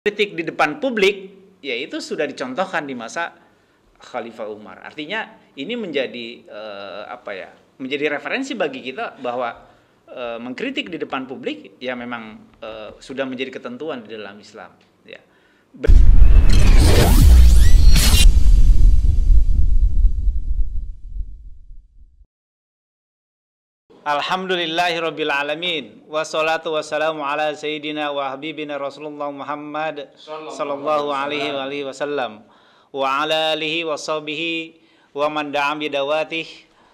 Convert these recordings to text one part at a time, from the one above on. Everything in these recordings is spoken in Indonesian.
Kritik di depan publik, ya itu sudah dicontohkan di masa Khalifah Umar. Artinya ini menjadi menjadi referensi bagi kita bahwa mengkritik di depan publik ya memang sudah menjadi ketentuan di dalam Islam. Ya. Alhamdulillahirabbil alamin wassalatu wassalamu ala sayyidina wa habibina Rasulullah Muhammad sallallahu alaihi wasallam wa ala alihi wa sahbihi wa man da'a bi dawatih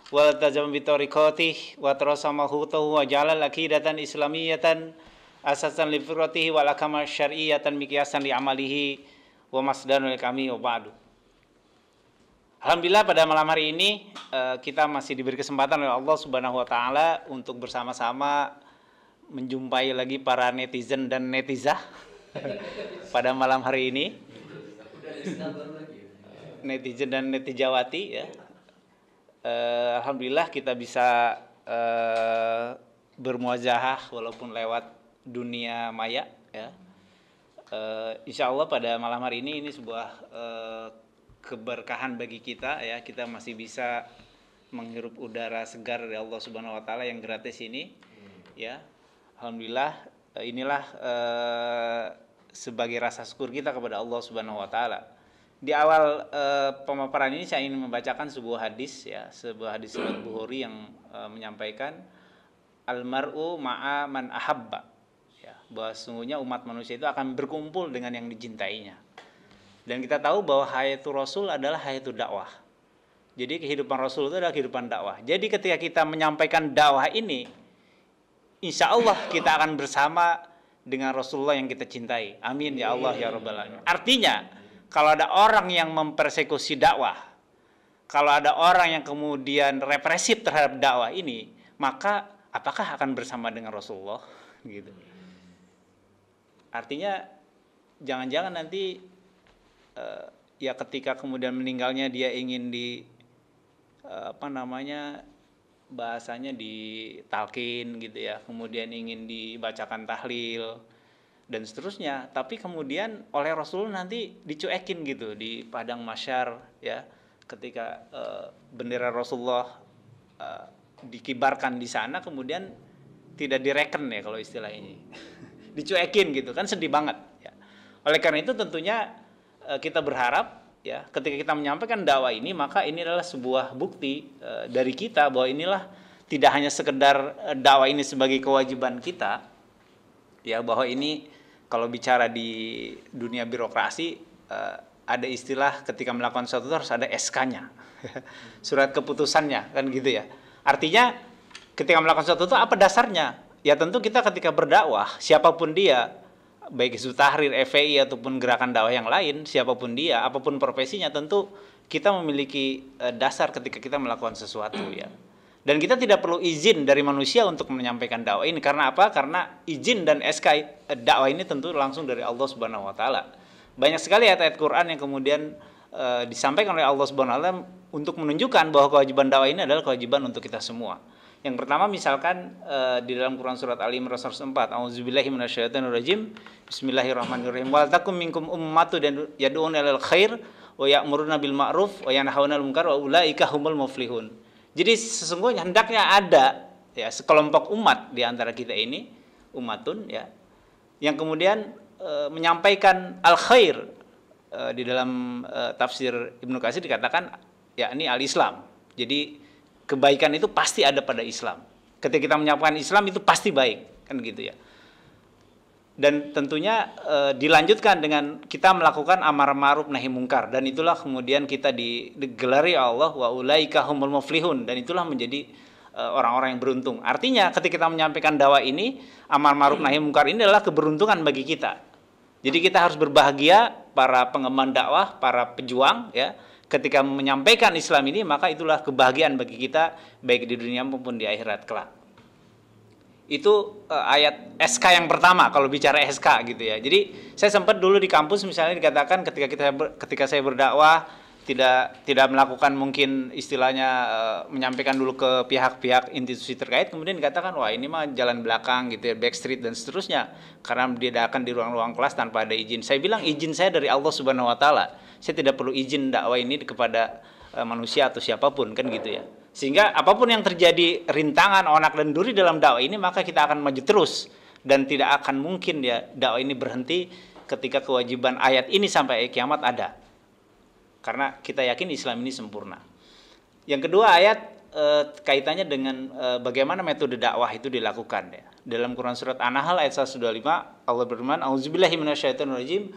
wa iltazama bi tariqatih wa tarasama hutahu wa jalal aqidatan islamiyatan asasan li fitratihi wa lakama syar'iyatan miqyasan li amalihi wa masdanul kami wa ba'du. Alhamdulillah pada malam hari ini kita masih diberi kesempatan oleh Allah Subhanahu wa taala untuk bersama-sama menjumpai lagi para netizen dan netizah pada malam hari ini. Netizen dan netijawati ya. Alhamdulillah kita bisa bermuajahah walaupun lewat dunia maya ya. Insya Allah pada malam hari ini sebuah keberkahan bagi kita ya, kita masih bisa menghirup udara segar dari Allah Subhanahu wa taala yang gratis ini ya. Alhamdulillah inilah sebagai rasa syukur kita kepada Allah Subhanahu wa taala. Di awal pemaparan ini saya ingin membacakan sebuah hadis ya, sebuah hadis riwayat Bukhari yang menyampaikan almar'u ma'a man ahabba ya, bahwa sesungguhnya umat manusia itu akan berkumpul dengan yang dicintainya. Dan kita tahu bahwa hayatul Rasul adalah hayatul dakwah. Jadi kehidupan Rasul itu adalah kehidupan dakwah. Jadi ketika kita menyampaikan dakwah ini, insya Allah kita akan bersama dengan Rasulullah yang kita cintai. Amin ya Allah ya Rabbal alamin. Artinya, kalau ada orang yang mempersekusi dakwah, kalau ada orang yang kemudian represif terhadap dakwah ini, maka apakah akan bersama dengan Rasulullah? Gitu. Artinya, jangan-jangan nanti ya ketika kemudian meninggalnya dia ingin bahasanya ditalkin gitu ya, kemudian ingin dibacakan tahlil dan seterusnya, tapi kemudian oleh Rasulullah nanti dicuekin gitu di padang mahsyar ya, ketika bendera Rasulullah dikibarkan di sana kemudian tidak direken ya kalau istilah ini dicuekin gitu kan, sedih banget ya. Oleh karena itu tentunya kita berharap ya ketika kita menyampaikan dakwah ini, maka ini adalah sebuah bukti dari kita bahwa inilah tidak hanya sekedar dakwah ini sebagai kewajiban kita ya, bahwa ini kalau bicara di dunia birokrasi ada istilah ketika melakukan sesuatu harus ada SK-nya surat keputusannya kan gitu ya. Artinya ketika melakukan sesuatu itu apa dasarnya? Ya tentu kita ketika berdakwah siapapun dia, baik Hizbut Tahrir, FPI ataupun gerakan dakwah yang lain, siapapun dia, apapun profesinya, tentu kita memiliki dasar ketika kita melakukan sesuatu ya. Dan kita tidak perlu izin dari manusia untuk menyampaikan dakwah ini. Karena apa? Karena izin dan SK dakwah ini tentu langsung dari Allah Subhanahu wa taala. Banyak sekali ayat-ayat Quran yang kemudian disampaikan oleh Allah Subhanahu wa taala untuk menunjukkan bahwa kewajiban dakwah ini adalah kewajiban untuk kita semua. Yang pertama misalkan di dalam Quran surat Ali Imran 104, A'udzubillahi minasyaitonirrajim. Bismillahirrahmanirrahim. Wal takum minkum ummatun yad'una ilal khair wa ya'muruna bil ma'ruf wa yanhauna 'anil munkar wa ulaika humul muflihun. Jadi sesungguhnya hendaknya ada ya sekelompok umat di antara kita ini, ummatun ya, yang kemudian menyampaikan al khair. Di dalam tafsir Ibnu Katsir dikatakan yakni al-Islam. Jadi kebaikan itu pasti ada pada Islam. Ketika kita menyampaikan Islam itu pasti baik, kan gitu ya. Dan tentunya dilanjutkan dengan kita melakukan amar ma'ruf nahi mungkar, dan itulah kemudian kita digelari Allah wa ulaika humul muflihun, dan itulah menjadi orang-orang yang beruntung. Artinya ketika kita menyampaikan dakwah ini, amar ma'ruf nahi mungkar ini adalah keberuntungan bagi kita. Jadi kita harus berbahagia para pengemban dakwah, para pejuang ya. Ketika menyampaikan Islam ini, maka itulah kebahagiaan bagi kita baik di dunia maupun di akhirat kelak. Itu ayat SK yang pertama kalau bicara SK gitu ya. Jadi saya sempat dulu di kampus misalnya dikatakan ketika saya berdakwah, tidak melakukan mungkin istilahnya menyampaikan dulu ke pihak-pihak institusi terkait, kemudian dikatakan wah ini mah jalan belakang gitu ya, backstreet dan seterusnya, karena diadakan di ruang-ruang kelas tanpa ada izin. Saya bilang izin saya dari Allah Subhanahu Wa Taala, saya tidak perlu izin dakwah ini kepada manusia atau siapapun kan gitu ya. Sehingga apapun yang terjadi rintangan, onak dan duri dalam dakwah ini, maka kita akan maju terus dan tidak akan mungkin ya dakwah ini berhenti ketika kewajiban ayat ini sampai kiamat ada. Karena kita yakin Islam ini sempurna. Yang kedua ayat kaitannya dengan bagaimana metode dakwah itu dilakukan ya. Dalam Quran surat An-Nahl ayat 125 Allah berfirman, "Auzubillahi minasyaitonirrajim.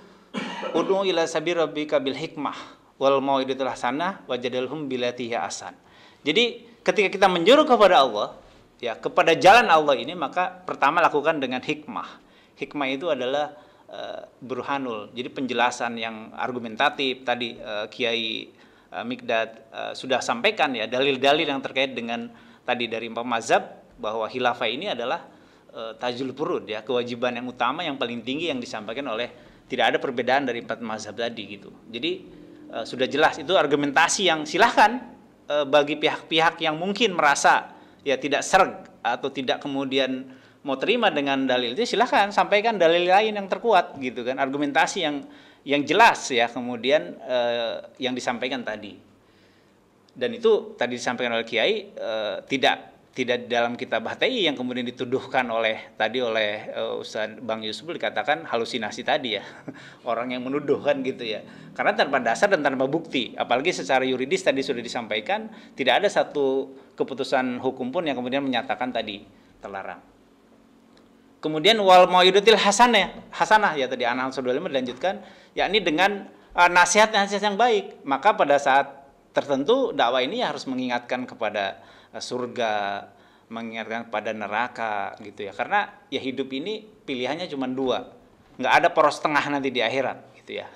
Ud'u ila sabili rabbika bil hikmah wal mau'izatil hasanah wajadilhum billati hiya ahsan." Jadi ketika kita menjuru kepada Allah ya, kepada jalan Allah ini, maka pertama lakukan dengan hikmah. Hikmah itu adalah burhanul, jadi penjelasan yang argumentatif. Tadi Kiai Mikdad sudah sampaikan ya dalil-dalil yang terkait dengan tadi dari empat mazhab bahwa khilafah ini adalah tajul furud ya, kewajiban yang utama yang paling tinggi yang disampaikan oleh, tidak ada perbedaan dari empat mazhab tadi gitu. Jadi sudah jelas itu argumentasi yang silahkan bagi pihak-pihak yang mungkin merasa ya tidak serg atau tidak kemudian mau terima dengan dalil itu, silahkan sampaikan dalil lain yang terkuat gitu kan, argumentasi yang jelas ya kemudian yang disampaikan tadi. Dan itu tadi disampaikan oleh Kiai tidak dalam kitab HTI yang kemudian dituduhkan oleh Ustaz Bang Yusuf, dikatakan halusinasi tadi ya orang yang menuduh kan gitu ya, karena tanpa dasar dan tanpa bukti, apalagi secara yuridis tadi sudah disampaikan tidak ada satu keputusan hukum pun yang kemudian menyatakan tadi terlarang. Kemudian wal mau'izatil hasanah ya, tadi An-Nahl 125 dilanjutkan yakni dengan nasihat-nasihat yang baik. Maka pada saat tertentu dakwah ini harus mengingatkan kepada surga, mengingatkan kepada neraka gitu ya. Karena ya hidup ini pilihannya cuma dua. Nggak ada poros tengah nanti di akhirat gitu ya.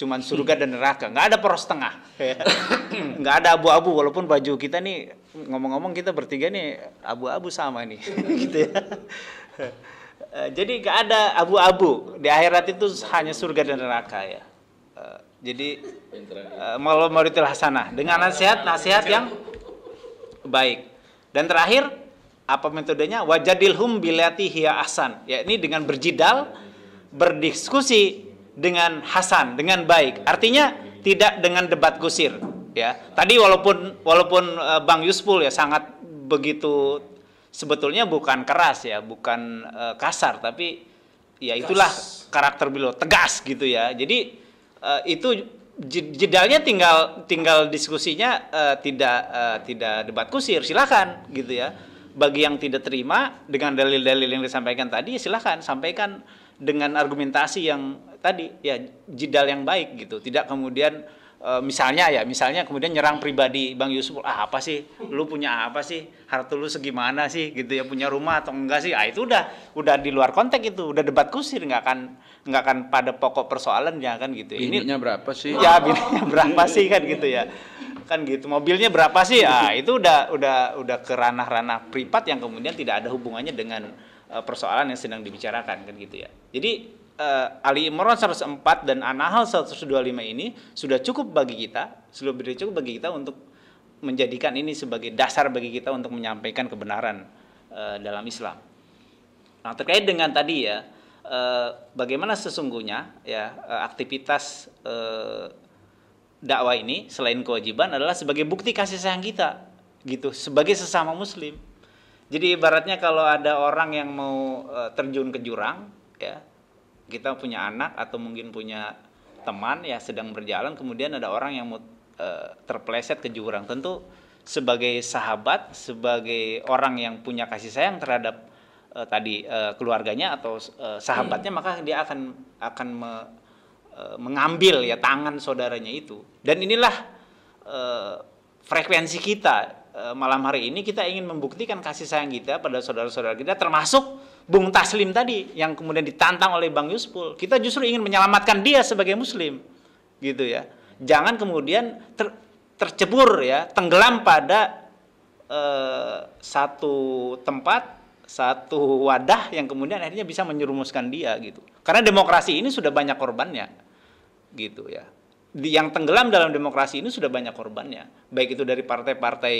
Cuman surga dan neraka, nggak ada poros tengah. Nggak ada abu-abu, walaupun baju kita nih, ngomong-ngomong kita bertiga nih abu-abu sama nih gitu ya. Jadi gak ada abu-abu di akhirat, itu hanya surga dan neraka ya. Jadi mau'izatil hasanah dengan nasihat yang baik. Dan terakhir apa metodenya? Wajadilhum billati hiya ahsan. Ya, ini dengan berjidal, berdiskusi dengan hasan, dengan baik. Artinya tidak dengan debat kusir ya. Tadi walaupun Bang Yuspul ya sangat begitu, sebetulnya bukan keras ya, bukan kasar, tapi ya itulah karakter beliau, tegas gitu ya. Jadi itu jedalnya tinggal diskusinya, tidak debat kusir, silakan gitu ya. Bagi yang tidak terima dengan dalil-dalil yang disampaikan tadi, silakan sampaikan dengan argumentasi yang tadi ya, jidal yang baik gitu. Tidak kemudian misalnya kemudian nyerang pribadi Bang Yusuf, apa sih lu punya apa sih, harta lu segimana sih gitu ya, punya rumah atau enggak sih, itu udah di luar konteks, itu udah debat kusir, nggak akan pada pokok persoalannya kan gitu. Bininya berapa sih? Ya bininya berapa sih kan gitu ya, kan gitu. Mobilnya berapa sih, itu udah ke ranah-ranah privat yang kemudian tidak ada hubungannya dengan persoalan yang sedang dibicarakan kan gitu ya. Jadi Ali Imran 104 dan An-Nahl 125 ini sudah cukup bagi kita, untuk menjadikan ini sebagai dasar bagi kita untuk menyampaikan kebenaran dalam Islam. Nah, terkait dengan tadi ya, bagaimana sesungguhnya ya aktivitas dakwah ini selain kewajiban adalah sebagai bukti kasih sayang kita gitu, sebagai sesama muslim. Jadi ibaratnya kalau ada orang yang mau terjun ke jurang ya, kita punya anak atau mungkin punya teman ya sedang berjalan, kemudian ada orang yang mau terpeleset ke jurang, tentu sebagai sahabat, sebagai orang yang punya kasih sayang terhadap keluarganya atau sahabatnya, maka dia akan mengambil ya tangan saudaranya itu. Dan inilah frekuensi kita malam hari ini, kita ingin membuktikan kasih sayang kita pada saudara-saudara kita, termasuk Bung Taslim tadi yang kemudian ditantang oleh Bang Yuspul. Kita justru ingin menyelamatkan dia sebagai muslim gitu ya. Jangan kemudian tercebur ya, tenggelam pada satu tempat, satu wadah yang kemudian akhirnya bisa menyerumuskan dia gitu. Karena demokrasi ini sudah banyak korbannya gitu ya. yang tenggelam dalam demokrasi ini sudah banyak korbannya, baik itu dari partai-partai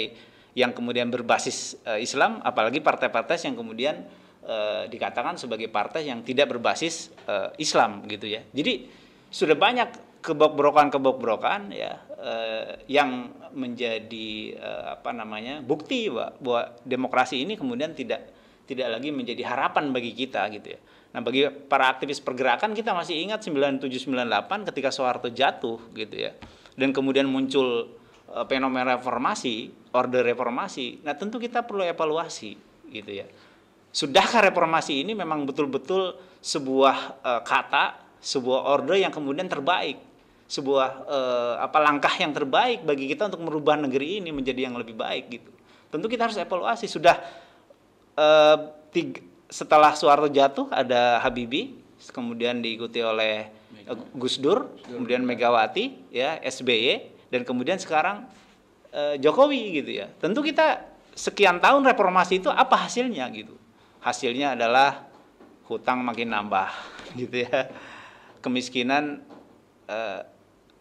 yang kemudian berbasis Islam, apalagi partai-partai yang kemudian dikatakan sebagai partai yang tidak berbasis Islam gitu ya. Jadi sudah banyak kebobrokan ya yang menjadi bukti bahwa demokrasi ini kemudian tidak lagi menjadi harapan bagi kita gitu ya. Nah, bagi para aktivis pergerakan, kita masih ingat 97-98 ketika Soeharto jatuh gitu ya. Dan kemudian muncul fenomena reformasi, orde reformasi. Nah, tentu kita perlu evaluasi gitu ya. Sudahkah reformasi ini memang betul-betul sebuah kata, sebuah orde yang kemudian terbaik, sebuah langkah yang terbaik bagi kita untuk merubah negeri ini menjadi yang lebih baik gitu. Tentu kita harus evaluasi. Sudah setelah Soeharto jatuh ada Habibie, kemudian diikuti oleh Gus Dur, kemudian Megawati, ya SBY, dan kemudian sekarang Jokowi gitu ya. Tentu kita sekian tahun reformasi itu apa hasilnya gitu? Hasilnya adalah hutang makin nambah gitu ya. Kemiskinan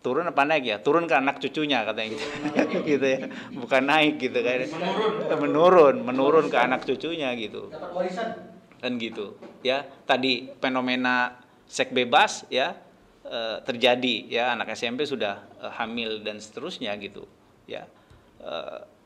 turun apa naik ya? Turun ke anak cucunya katanya gitu. Gitu ya. Bukan naik gitu kan. Menurun ke anak cucunya gitu. Dapat warisan. Dan gitu ya. Tadi fenomena seks bebas ya terjadi ya, anak SMP sudah hamil dan seterusnya gitu ya.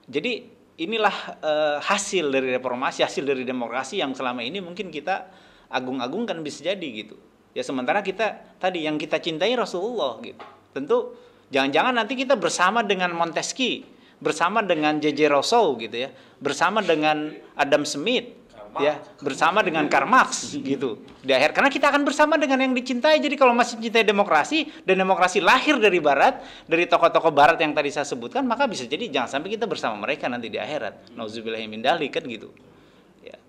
Jadi inilah hasil dari reformasi, hasil dari demokrasi yang selama ini mungkin kita agung-agungkan bisa jadi gitu. Ya sementara kita tadi yang kita cintai Rasulullah gitu. Tentu jangan-jangan nanti kita bersama dengan Montesquieu, bersama dengan J.J. Rousseau gitu ya, bersama dengan Adam Smith, ya, bersama dengan Karl Marx gitu. Di akhir karena kita akan bersama dengan yang dicintai. Jadi kalau masih cintai demokrasi dan demokrasi lahir dari barat, dari tokoh-tokoh barat yang tadi saya sebutkan, maka bisa jadi jangan sampai kita bersama mereka nanti di akhirat. Nauzubillahi min dzalik kan gitu. Ya.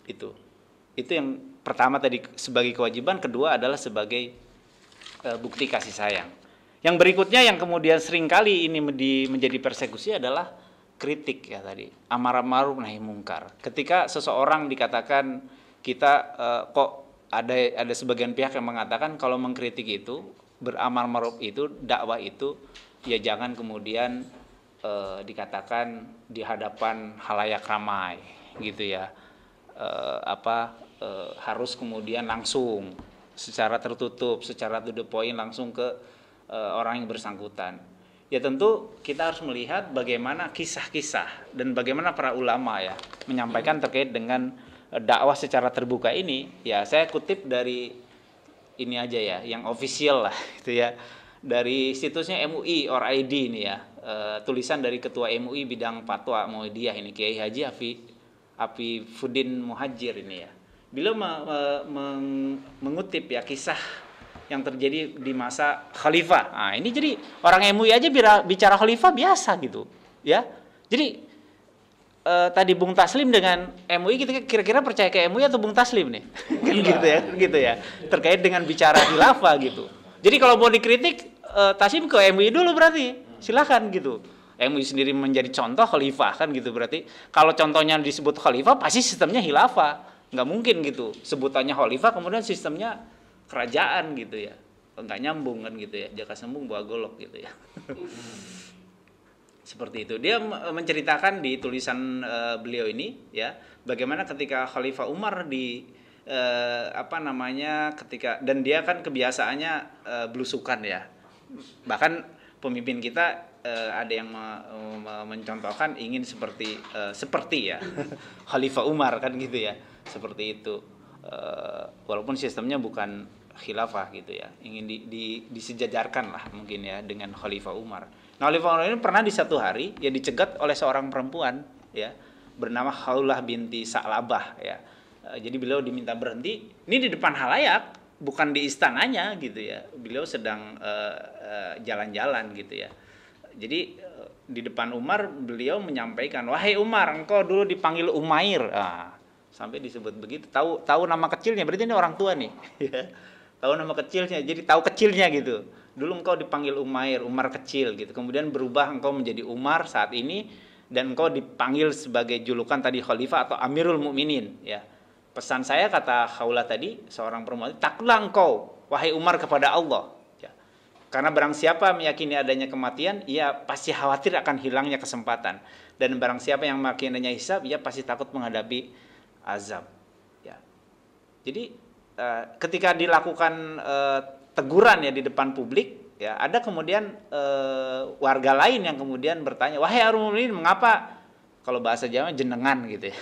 Itu yang pertama tadi sebagai kewajiban, kedua adalah sebagai bukti kasih sayang. Yang berikutnya yang kemudian seringkali ini menjadi persekusi adalah kritik ya tadi, amar ma'ruf nahi mungkar. Ketika seseorang dikatakan kita kok ada sebagian pihak yang mengatakan kalau mengkritik itu, beramar ma'ruf itu, dakwah itu, ya jangan kemudian dikatakan di hadapan halayak ramai gitu ya. Harus kemudian langsung secara tertutup, secara to the point langsung ke orang yang bersangkutan. Ya tentu kita harus melihat bagaimana kisah-kisah dan bagaimana para ulama ya menyampaikan terkait dengan dakwah secara terbuka ini. Ya saya kutip dari ini aja ya, yang official lah gitu ya, dari situsnya MUI or ID ini ya, tulisan dari Ketua MUI bidang fatwa Muhammadiyah ini Kiai Haji Afifuddin Muhajir ini ya. Beliau mengutip ya kisah yang terjadi di masa khalifah. Nah, ini jadi orang MUI aja bicara khalifah biasa gitu, ya. Jadi tadi Bung Taslim dengan MUI, kita kira-kira percaya ke MUI atau Bung Taslim nih? Kan gitu ya. Terkait dengan bicara khilafah gitu. Jadi kalau mau dikritik Taslim ke MUI dulu berarti. Silakan gitu. MUI sendiri menjadi contoh khalifah kan gitu, berarti kalau contohnya disebut khalifah pasti sistemnya khilafah. Nggak mungkin gitu sebutannya khalifah kemudian sistemnya kerajaan gitu ya, nggak nyambung kan gitu ya, jaka sembung bawa golok gitu ya. Seperti itu dia menceritakan di tulisan beliau ini ya, bagaimana ketika Khalifah Umar ketika, dan dia kan kebiasaannya belusukan ya, bahkan pemimpin kita ada yang mencontohkan ingin seperti ya Khalifah Umar kan gitu ya, seperti itu. Walaupun sistemnya bukan khilafah gitu ya, ingin disejajarkan lah mungkin ya dengan Khalifah Umar. Nah, Khalifah Umar ini pernah di satu hari ya dicegat oleh seorang perempuan ya bernama Khawlah binti Sa'labah ya. Jadi beliau diminta berhenti, ini di depan halayak, bukan di istananya gitu ya. Beliau sedang jalan-jalan gitu ya. Jadi di depan Umar beliau menyampaikan, wahai Umar, engkau dulu dipanggil Umair. Sampai disebut begitu, tahu nama kecilnya, berarti ini orang tua nih. Tahu nama kecilnya, jadi tahu kecilnya gitu. Dulu engkau dipanggil Umair, Umar kecil gitu. Kemudian berubah engkau menjadi Umar saat ini, dan engkau dipanggil sebagai julukan tadi Khalifah atau Amirul Mukminin ya. Pesan saya, kata Khawlah tadi, seorang perempuan, takutlah engkau wahai Umar kepada Allah ya. Karena barang siapa meyakini adanya kematian, ia pasti khawatir akan hilangnya kesempatan. Dan barang siapa yang meyakini adanya hisab, ia pasti takut menghadapi azab. Ya. Jadi ketika dilakukan teguran ya di depan publik, ya ada kemudian warga lain yang kemudian bertanya, wahai Amirul Mukminin, mengapa, kalau bahasa Jawa jenengan gitu ya,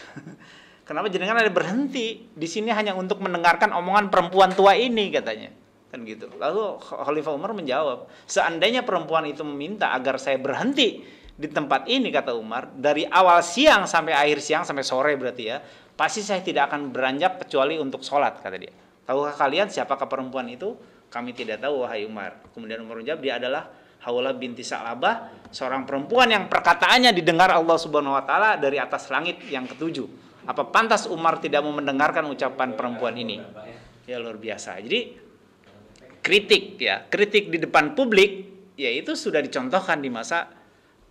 kenapa jenengan ada berhenti di sini hanya untuk mendengarkan omongan perempuan tua ini, katanya. Kan gitu. Lalu Khalifah Umar menjawab, seandainya perempuan itu meminta agar saya berhenti di tempat ini, kata Umar, dari awal siang sampai akhir siang, sampai sore berarti ya, pasti saya tidak akan beranjak kecuali untuk sholat, kata dia. Tahukah kalian siapakah perempuan itu? Kami tidak tahu, wahai Umar. Kemudian Umar menjawab, dia adalah Haulah binti Sa'labah, seorang perempuan yang perkataannya didengar Allah Subhanahu wa taala dari atas langit yang ketujuh. Apa pantas Umar tidak mau mendengarkan ucapan perempuan ini? Ya luar biasa. Jadi kritik di depan publik, ya itu sudah dicontohkan di masa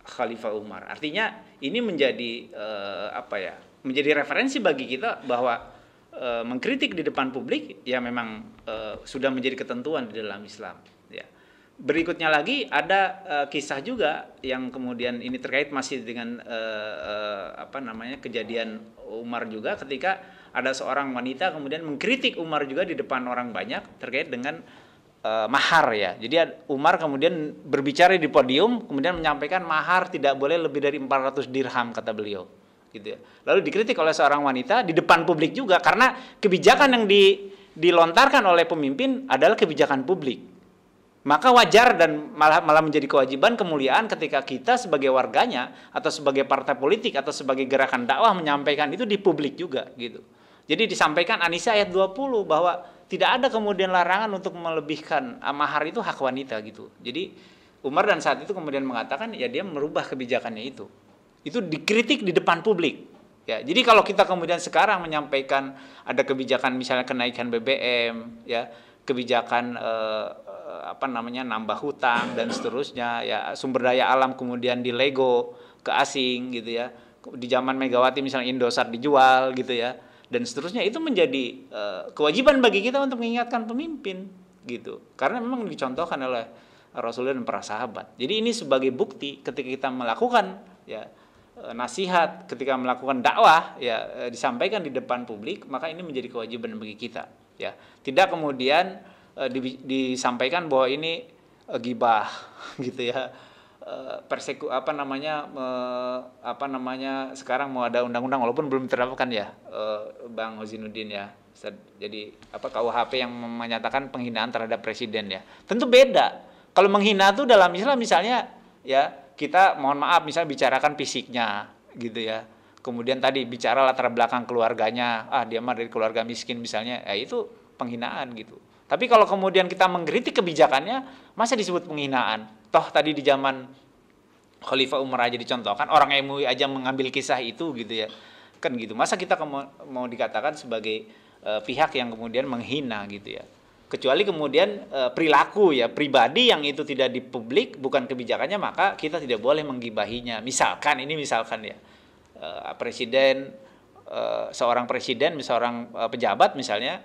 Khalifah Umar. Artinya ini menjadi menjadi referensi bagi kita bahwa mengkritik di depan publik ya memang sudah menjadi ketentuan di dalam Islam. Ya. Berikutnya lagi ada kisah juga yang kemudian ini terkait masih dengan kejadian Umar juga, ketika ada seorang wanita kemudian mengkritik Umar juga di depan orang banyak terkait dengan mahar ya. Jadi Umar kemudian berbicara di podium, kemudian menyampaikan mahar tidak boleh lebih dari 400 dirham, kata beliau. Gitu ya. Lalu dikritik oleh seorang wanita di depan publik juga, karena kebijakan yang dilontarkan oleh pemimpin adalah kebijakan publik. Maka wajar dan malah menjadi kewajiban, kemuliaan ketika kita sebagai warganya atau sebagai partai politik atau sebagai gerakan dakwah menyampaikan itu di publik juga gitu. Jadi disampaikan An-Nisa ayat 20 bahwa tidak ada kemudian larangan untuk melebihkan mahar, itu hak wanita gitu. Jadi Umar dan saat itu kemudian mengatakan ya dia merubah kebijakannya itu. Itu dikritik di depan publik. Ya, jadi kalau kita kemudian sekarang menyampaikan ada kebijakan misalnya kenaikan BBM, ya, kebijakan nambah hutang dan seterusnya, ya sumber daya alam kemudian dilego ke asing gitu ya. Di zaman Megawati misalnya Indosat dijual gitu ya. Dan seterusnya, itu menjadi kewajiban bagi kita untuk mengingatkan pemimpin gitu, karena memang dicontohkan oleh Rasulullah dan para sahabat. Jadi ini sebagai bukti ketika kita melakukan ya nasihat, ketika melakukan dakwah ya disampaikan di depan publik, maka ini menjadi kewajiban bagi kita ya. Tidak kemudian disampaikan bahwa ini ghibah gitu ya. Sekarang mau ada undang-undang walaupun belum diterapkan ya, Bang Ozinuddin ya. Jadi KUHP yang menyatakan penghinaan terhadap presiden ya. Tentu beda. Kalau menghina itu dalam Islam misalnya ya kita mohon maaf misalnya bicarakan fisiknya gitu ya. Kemudian tadi bicara latar belakang keluarganya, dia mah dari keluarga miskin misalnya, ya itu penghinaan gitu. Tapi kalau kemudian kita mengkritik kebijakannya, masa disebut penghinaan? Toh tadi di zaman Khalifah Umar aja dicontohkan, orang MUI aja mengambil kisah itu gitu ya. Kan gitu. Masa kita mau dikatakan sebagai pihak yang kemudian menghina gitu ya. Kecuali kemudian perilaku ya pribadi yang itu tidak di publik, bukan kebijakannya, maka kita tidak boleh menggibahinya. Misalkan ya presiden, seorang presiden, seorang pejabat misalnya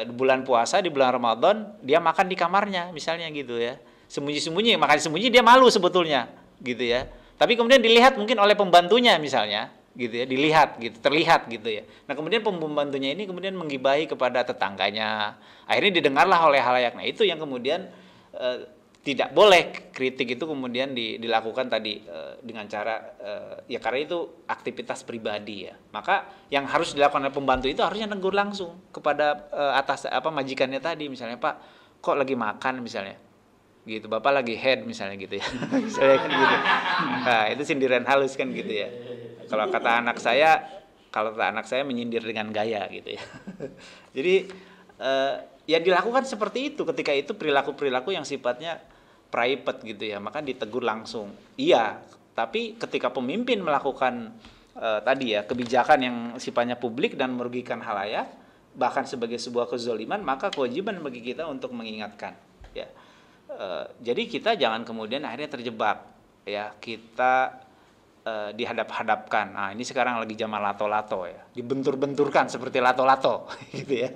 di bulan puasa, di bulan Ramadan dia makan di kamarnya misalnya gitu ya. Sembunyi-sembunyi, makan sembunyi, dia malu sebetulnya gitu ya. Tapi kemudian dilihat mungkin oleh pembantunya misalnya gitu ya, terlihat gitu ya. Nah, kemudian pembantunya ini kemudian menggibahi kepada tetangganya. Akhirnya didengarlah oleh halayak. Nah, itu yang kemudian tidak boleh kritik itu kemudian dilakukan tadi dengan cara ya karena itu aktivitas pribadi ya. Maka yang harus dilakukan oleh pembantu itu harusnya negur langsung kepada majikannya tadi misalnya, Pak, kok lagi makan misalnya. Gitu, Bapak lagi head misalnya gitu ya. Misalnya kan gitu. Nah, itu sindiran halus kan gitu ya. Kalau kata anak saya menyindir dengan gaya gitu ya. Jadi ya dilakukan seperti itu ketika itu perilaku yang sifatnya private gitu ya, maka ditegur langsung. Iya, tapi ketika pemimpin melakukan tadi ya kebijakan yang sifatnya publik dan merugikan halayak, bahkan sebagai sebuah kezaliman, maka kewajiban bagi kita untuk mengingatkan ya. Jadi kita jangan kemudian akhirnya terjebak ya, kita dihadap-hadapkan. Nah, ini sekarang lagi zaman lato-lato ya, dibentur-benturkan seperti lato-lato gitu ya,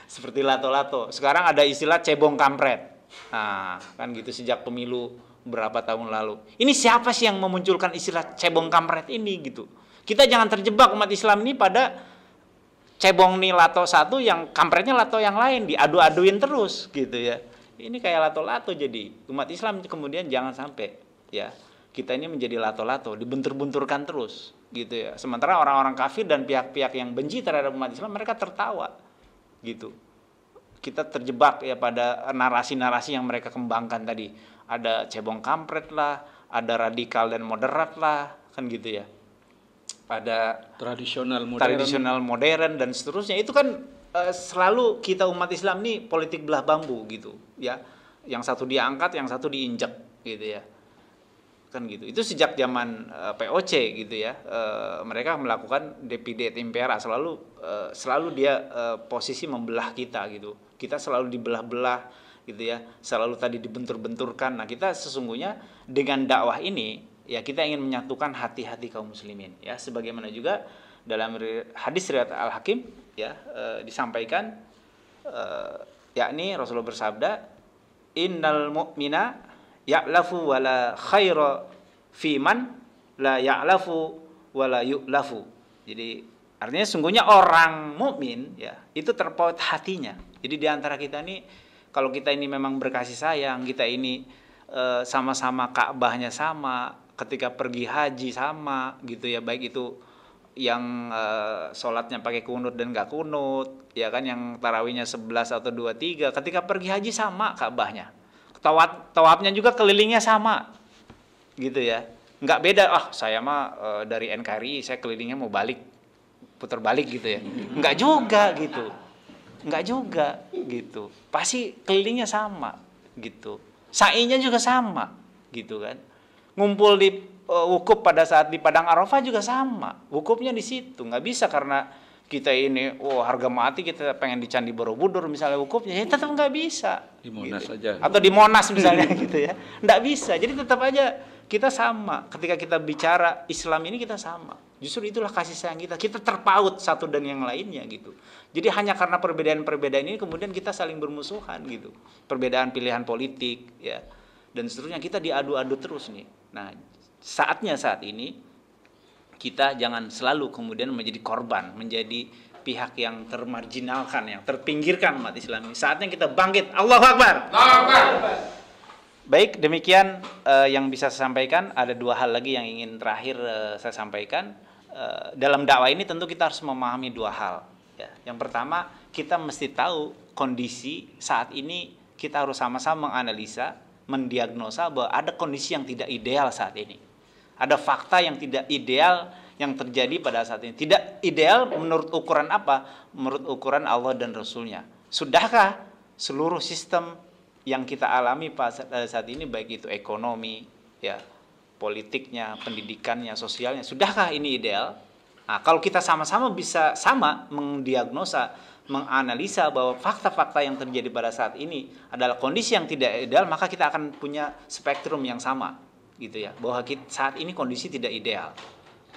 seperti lato-lato. Sekarang ada istilah cebong kampret Nah, kan gitu sejak pemilu berapa tahun lalu. Ini siapa sih yang memunculkan istilah cebong kampret ini gitu? Kita jangan terjebak umat Islam ini pada cebong nih lato satu yang kampretnya lato yang lain, diadu-aduin terus gitu ya. Ini kayak lato-lato, jadi umat Islam kemudian jangan sampai ya kita ini menjadi lato-lato, dibentur-benturkan terus gitu ya. Sementara orang-orang kafir dan pihak-pihak yang benci terhadap umat Islam mereka tertawa gitu. Kita terjebak ya pada narasi-narasi yang mereka kembangkan tadi. Ada cebong kampret lah, ada radikal dan moderat lah, kan gitu ya. Ada tradisional modern dan seterusnya. Itu kan selalu kita umat Islam nih politik belah bambu gitu ya. Yang satu diangkat, yang satu diinjak gitu ya. Kan gitu. Itu sejak zaman POC gitu ya. Mereka melakukan Divide et Impera, selalu dia posisi membelah kita gitu. Kita selalu dibelah-belah gitu ya. Selalu tadi dibentur-benturkan. Nah, kita sesungguhnya dengan dakwah ini ya kita ingin menyatukan hati-hati kaum muslimin ya, sebagaimana juga dalam hadis riwayat Al-Hakim ya disampaikan yakni Rasulullah bersabda, innal mu'mina ya'lafu wala khaira fi man la ya'lafu wala yu'lafu. Jadi artinya sungguhnya orang mukmin ya itu terpaut hatinya. Jadi di antara kita nih kalau kita ini memang berkasih sayang, kita ini sama-sama Ka'bahnya sama, ketika pergi haji sama gitu ya, baik itu yang sholatnya pakai kunut dan gak kunut ya kan, yang tarawihnya 11 atau 23, ketika pergi haji sama Ka'bahnya, tawafnya juga kelilingnya sama gitu ya, nggak beda. Saya mah dari NKRI saya kelilingnya mau balik, putar balik gitu ya, nggak juga gitu, pasti kelilingnya sama gitu, sa'inya juga sama gitu kan. Ngumpul di wukuf pada saat di Padang Arafah juga sama, wukufnya di situ. Nggak bisa karena kita ini harga mati kita pengen di Candi Borobudur misalnya wukufnya, ya tetap nggak bisa. Di Monas gitu. aja. Atau di Monas misalnya gitu ya, nggak bisa. Jadi tetap aja kita sama. Ketika kita bicara Islam ini kita sama. Justru itulah kasih sayang kita. Kita terpaut satu dan yang lainnya gitu. Jadi hanya karena perbedaan-perbedaan ini kemudian kita saling bermusuhan gitu. Perbedaan pilihan politik ya dan seterusnya, kita diadu-adu terus nih. Nah, saatnya saat ini kita jangan selalu kemudian menjadi korban, menjadi pihak yang termarginalkan, yang terpinggirkan umat Islam ini. Saatnya kita bangkit. Allahu Akbar. Allahu Akbar. Baik, demikian yang bisa saya sampaikan. Ada dua hal lagi yang ingin terakhir saya sampaikan. Dalam dakwah ini tentu kita harus memahami dua hal. Ya. Yang pertama, kita mesti tahu kondisi saat ini, kita harus sama-sama menganalisa, mendiagnosa bahwa ada kondisi yang tidak ideal saat ini. Ada fakta yang tidak ideal yang terjadi pada saat ini. Tidak ideal menurut ukuran apa? Menurut ukuran Allah dan Rasulnya. Sudahkah seluruh sistem yang kita alami pada saat ini, baik itu ekonomi, ya, politiknya, pendidikannya, sosialnya, sudahkah ini ideal? Nah, kalau kita sama-sama bisa mendiagnosa, menganalisa bahwa fakta-fakta yang terjadi pada saat ini adalah kondisi yang tidak ideal, maka kita akan punya spektrum yang sama gitu ya, bahwa saat ini kondisi tidak ideal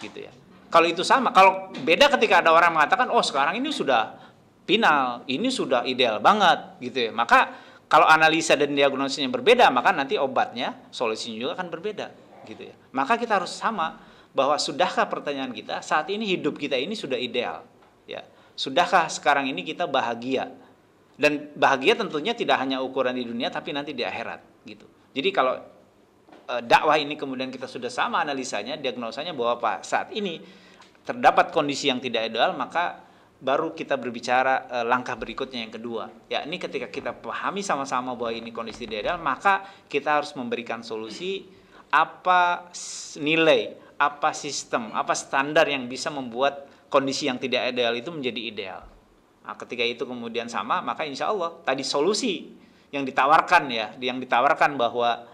gitu ya. Kalau itu sama, kalau beda ketika ada orang mengatakan sekarang ini sudah final, ini sudah ideal banget gitu ya, maka kalau analisa dan diagnosisnya berbeda, maka nanti obatnya, solusinya juga akan berbeda gitu ya. Maka kita harus sama bahwa sudahkah pertanyaan kita saat ini hidup kita ini sudah ideal ya. Sudahkah sekarang ini kita bahagia? Dan bahagia tentunya tidak hanya ukuran di dunia, tapi nanti di akhirat gitu. Jadi kalau dakwah ini kemudian kita sudah sama analisanya, diagnosanya bahwa saat ini terdapat kondisi yang tidak ideal, maka baru kita berbicara langkah berikutnya yang kedua. Yakni ketika kita pahami sama-sama bahwa ini kondisi tidak ideal, maka kita harus memberikan solusi, apa nilai, apa sistem, apa standar yang bisa membuat kondisi yang tidak ideal itu menjadi ideal. Nah, ketika itu kemudian sama, maka insya Allah tadi solusi yang ditawarkan ya, yang ditawarkan bahwa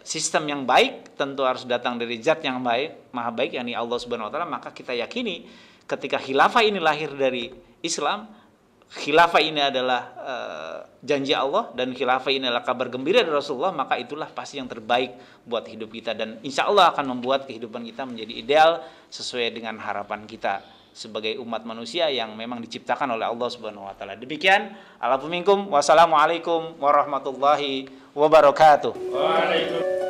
sistem yang baik tentu harus datang dari zat yang baik, maha baik, yakni Allah Subhanahu wa taala, maka kita yakini ketika khilafah ini lahir dari Islam, khilafah ini adalah janji Allah dan khilafah ini adalah kabar gembira dari Rasulullah, maka itulah pasti yang terbaik buat hidup kita dan insya Allah akan membuat kehidupan kita menjadi ideal sesuai dengan harapan kita sebagai umat manusia yang memang diciptakan oleh Allah Subhanahu wa taala. Demikian, alafu minkum, wassalamualaikum warahmatullahi wabarakatuh. Waalaikumsalam.